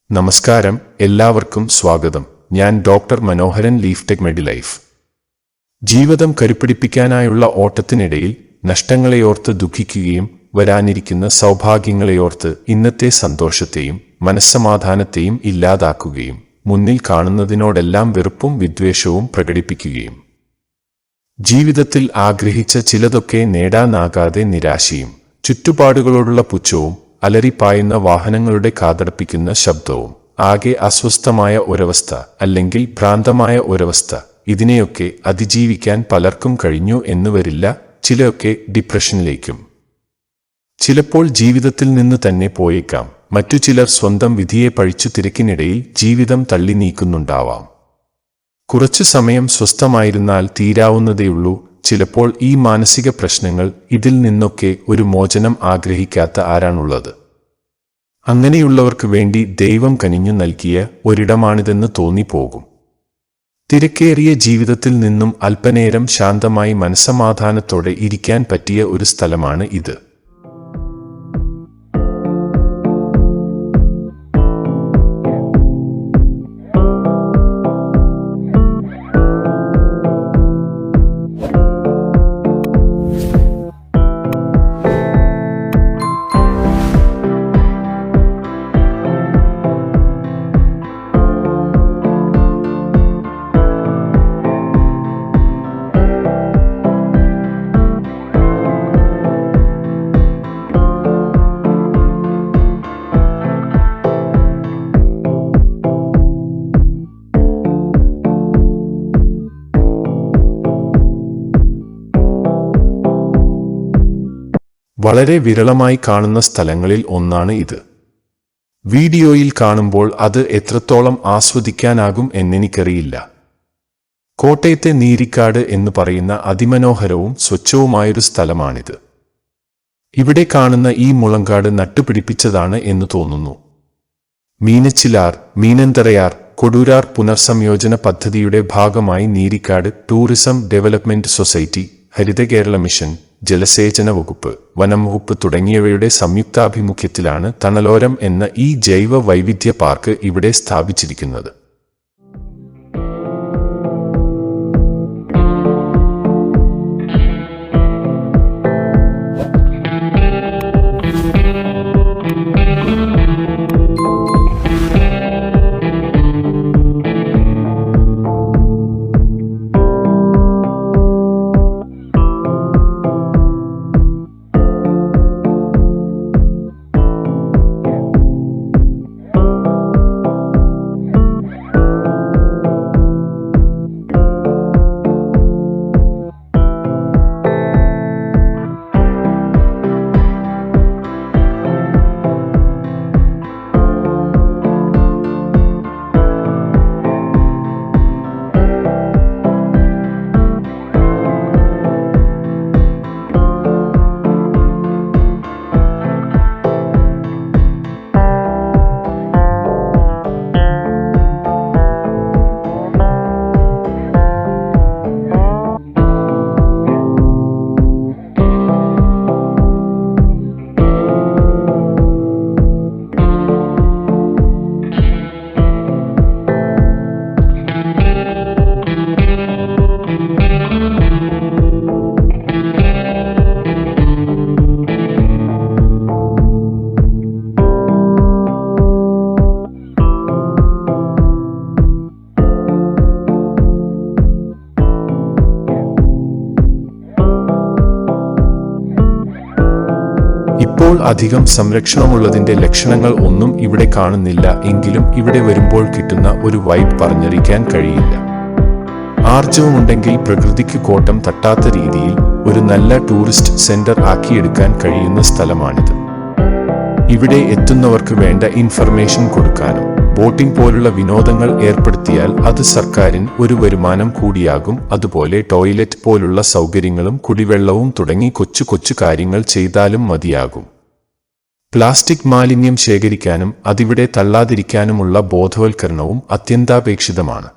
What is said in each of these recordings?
നമസ്കാരം, എല്ലാവർക്കും സ്വാഗതം. ഞാൻ ഡോക്ടർ മനോഹരൻ, ലീഫ്ടെക് മെഡിലൈഫ്. ജീവിതം കരുപ്പിടിപ്പിക്കാനായുള്ള ഓട്ടത്തിനിടയിൽ നഷ്ടങ്ങളെയോർത്ത് ദുഃഖിക്കുകയും വരാനിരിക്കുന്ന സൗഭാഗ്യങ്ങളെയോർത്ത് ഇന്നത്തെ സന്തോഷത്തെയും മനസ്സമാധാനത്തെയും ഇല്ലാതാക്കുകയും മുന്നിൽ കാണുന്നതിനോടെല്ലാം വെറുപ്പും വിദ്വേഷവും പ്രകടിപ്പിക്കുകയും ജീവിതത്തിൽ ആഗ്രഹിച്ച ചിലതൊക്കെ നേടാനാകാതെ നിരാശയും ചുറ്റുപാടുകളോടുള്ള പുച്ഛവും അലറിപ്പായുന്ന വാഹനങ്ങളുടെ കാതടപ്പിക്കുന്ന ശബ്ദവും ആകെ അസ്വസ്ഥമായ ഒരവസ്ഥ അല്ലെങ്കിൽ ഭ്രാന്തമായ ഒരവസ്ഥ, ഇതിനെയൊക്കെ അതിജീവിക്കാൻ പലർക്കും കഴിഞ്ഞു എന്ന് വരില്ല. ചിലയൊക്കെ ഡിപ്രഷനിലേക്കും ചിലപ്പോൾ ജീവിതത്തിൽ നിന്ന് തന്നെ പോയേക്കാം. മറ്റു ചിലർ സ്വന്തം വിധിയെ പഴിച്ചു തിരക്കിനിടയിൽ ജീവിതം തള്ളി നീക്കുന്നുണ്ടാവാം. കുറച്ചു സമയം സ്വസ്ഥമായിരുന്നാൽ തീരാവുന്നതേയുള്ളൂ. ചിലപ്പോൾ ഈ മാനസിക പ്രശ്നങ്ങൾ, ഇതിൽ നിന്നൊക്കെ ഒരു മോചനം ആഗ്രഹിക്കാത്ത ആരാണുള്ളത്? അങ്ങനെയുള്ളവർക്ക് വേണ്ടി ദൈവം കനിഞ്ഞു നൽകിയ ഒരിടമാണിതെന്ന് തോന്നിപ്പോകും. തിരക്കേറിയ ജീവിതത്തിൽ നിന്നും അല്പനേരം ശാന്തമായി മനസ്സമാധാനത്തോടെ ഇരിക്കാൻ പറ്റിയ ഒരു സ്ഥലമാണ് ഇത്. വളരെ വിരളമായി കാണുന്ന സ്ഥലങ്ങളിൽ ഒന്നാണ് ഇത്. വീഡിയോയിൽ കാണുമ്പോൾ അത് എത്രത്തോളം ആസ്വദിക്കാനാകും എന്നെനിക്കറിയില്ല. കോട്ടയത്തെ നീരിക്കാട് എന്ന് പറയുന്ന അതിമനോഹരവും സ്വച്ഛവുമായൊരു സ്ഥലമാണിത്. ഇവിടെ കാണുന്ന ഈ മുളങ്കാട് നട്ടുപിടിപ്പിച്ചതാണ് എന്ന് തോന്നുന്നു. മീനച്ചിലാർ, മീനന്തറയാർ, കൊടൂരാർ പുനർസംയോജന പദ്ധതിയുടെ ഭാഗമായി Neerikkad tourism development society, Harithakerala mission, ജലസേചന വകുപ്പ്, വനം വകുപ്പ് തുടങ്ങിയവയുടെ സംയുക്താഭിമുഖ്യത്തിലാണ് തണലോരം എന്ന ഈ ജൈവ വൈവിധ്യ പാർക്ക് ഇവിടെ സ്ഥാപിച്ചിരിക്കുന്നത്. ഇപ്പോൾ അധികം സംരക്ഷണമുള്ളതിന്റെ ലക്ഷണങ്ങൾ ഒന്നും ഇവിടെ കാണുന്നില്ല. എങ്കിലും ഇവിടെ വരുമ്പോൾ കിട്ടുന്ന ഒരു വൈബ് പറഞ്ഞറിയിക്കാൻ കഴിയില്ല. ആർജവമുണ്ടെങ്കിൽ പ്രകൃതിക്ക് കോട്ടം തട്ടാത്ത രീതിയിൽ ഒരു നല്ല ടൂറിസ്റ്റ് സെന്റർ ആക്കിയെടുക്കാൻ കഴിയുന്ന സ്ഥലമാണിത്. ഇവിടെ എത്തുന്നവർക്ക് വേണ്ട ഇൻഫർമേഷൻ കൊടുക്കാനും ബോട്ടിംഗ് പോലുള്ള വിനോദങ്ങൾ ഏർപ്പെടുത്തിയാൽ അത് സർക്കാരിന് ഒരു വരുമാനം കൂടിയാകും. അതുപോലെ ടോയ്ലറ്റ് പോലുള്ള സൗകര്യങ്ങളും കുടിവെള്ളവും തുടങ്ങി കൊച്ചു കൊച്ചു കാര്യങ്ങൾ ചെയ്താലും മതിയാകും. പ്ലാസ്റ്റിക് മാലിന്യം ശേഖരിക്കാനും അതിവിടെ തള്ളാതിരിക്കാനുമുള്ള ബോധവൽക്കരണവും അത്യന്താപേക്ഷിതമാണ്.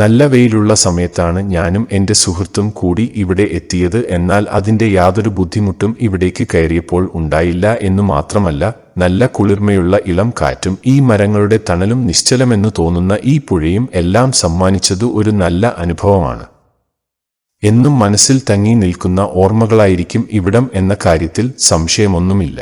നല്ല വെയിലുള്ള സമയത്താണ് ഞാനും എൻ്റെ സുഹൃത്തും കൂടി ഇവിടെ എത്തിയത്. എന്നാൽ അതിൻ്റെ യാതൊരു ബുദ്ധിമുട്ടും ഇവിടേക്ക് കയറിയപ്പോൾ ഉണ്ടായില്ല എന്നു മാത്രമല്ല, നല്ല കുളിർമയുള്ള ഇളം കാറ്റും ഈ മരങ്ങളുടെ തണലും നിശ്ചലമെന്നു തോന്നുന്ന ഈ പുഴയും എല്ലാം സമ്മാനിച്ചത് ഒരു നല്ല അനുഭവമാണ്. എന്നും മനസ്സിൽ തങ്ങി നിൽക്കുന്ന ഓർമ്മകളായിരിക്കും ഇവിടം എന്ന കാര്യത്തിൽ സംശയമൊന്നുമില്ല.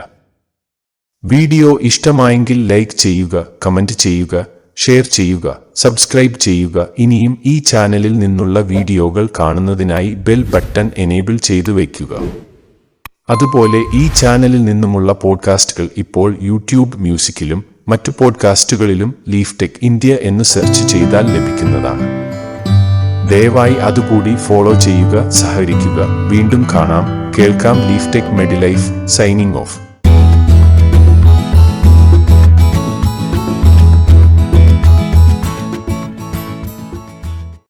വീഡിയോ ഇഷ്ടമായെങ്കിൽ ലൈക്ക് ചെയ്യുക, കമന്റ് ചെയ്യുക, ഷെയർ ചെയ്യുക, സബ്സ്ക്രൈബ് ചെയ്യുക. ഇനിയും ഈ ചാനലിൽ നിന്നുള്ള വീഡിയോകൾ കാണുന്നതിനായി ബെൽ ബട്ടൺ എനേബിൾ ചെയ്തു വയ്ക്കുക. അതുപോലെ ഈ ചാനലിൽ നിന്നുമുള്ള പോഡ്കാസ്റ്റുകൾ ഇപ്പോൾ യൂട്യൂബ് മ്യൂസിക്കിലും മറ്റു പോഡ്കാസ്റ്റുകളിലും ലീഫ് ടെക് ഇന്ത്യ എന്ന് സെർച്ച് ചെയ്താൽ ലഭിക്കുന്നതാണ്. ദയവായി അതുകൂടി ഫോളോ ചെയ്യുക, സഹകരിക്കുക. വീണ്ടും കാണാം, കേൾക്കാം. Leaf Tech Medilife signing of.